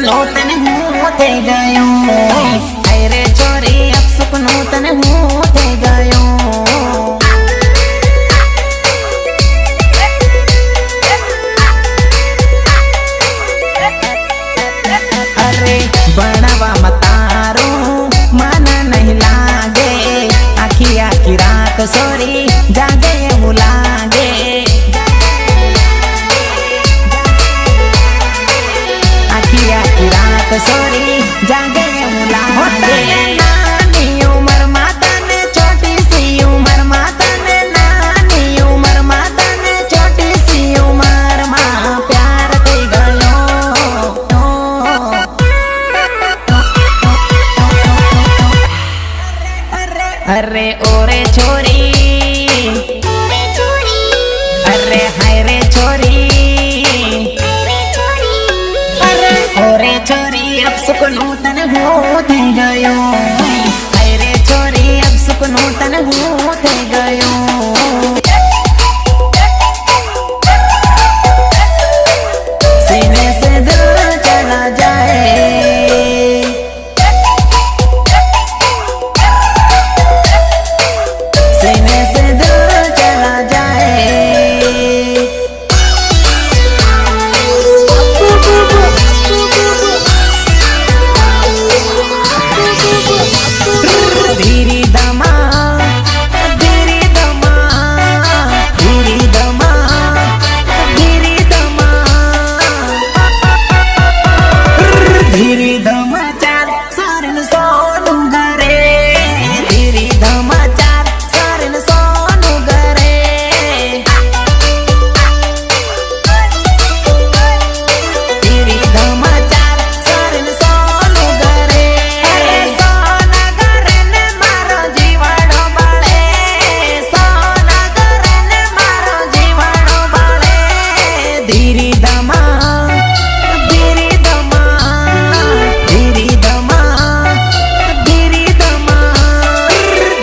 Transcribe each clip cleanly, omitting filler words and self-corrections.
सपनों तने हूँ थे गयो। अरे छोरी अब सपनों तने हूँ थे गयो। अरे बनवा मतारो मन नहीं लागे, आखी आखी रात सोरी जागे वो लागे। आखी आखी रात सोरी जागे वो लागे। नानी उम्र माता ने छोटी सी उम्र माता ने, नानी उम्र माता ने छोटी सी उम्र माँ प्यार दे गयो। अरे ओरे छोरी, अरे हाय रे छोरी, अरे ओरे छोरी अब सुकून तन हो थे गयो। हाय रे छोरी अब सुकून तन हो थे गयो। सीने से दिल चला जाए, सीने से दिल चला जाए। धीरी दमा, धीरी दमा, धीरी दमा, धीरी दमा, धीरी दमा चार सारन सोनू घरे। धीरी दमा चार सारन सोनू घरे। धीरी दमा चार सारन सोनू घरे। सोना घरे ने मारो जीवाड़ो बाळे, सोना घरे ने मारो जीवाड़ो बाळे। धीरी दमा, धीरी दमा, धीरी दमा, धीरी दमा,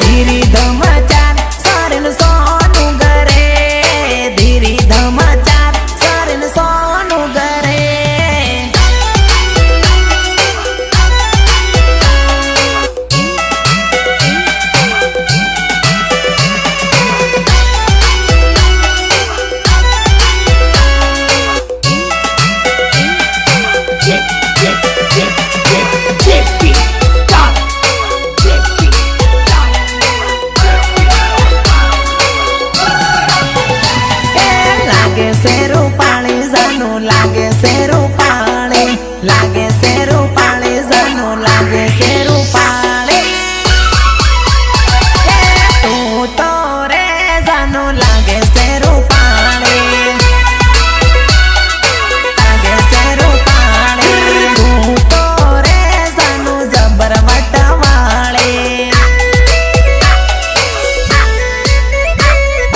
धीरी दमा चार सारन सोनू घरे। धीरी दमा चार सारन सोनू घरे। लागे से रूपाली जानो, लागे से रूपाली, लागे से रूपाली जानो, लागे से रूपाली। तू तो रे जानो लागे से रूपाली, लागे से रूपाली। तू तो रे जानो जबर वटवाली।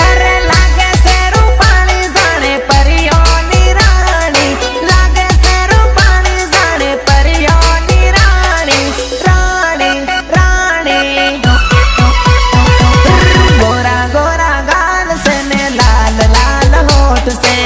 अरे लागे से रूपाली जाने परियोनी रानी, लागे से रूपाली जाने परियोनी रानी, रानी रानी। गोरा गोरा गाल से ने लाल लाल होठ से,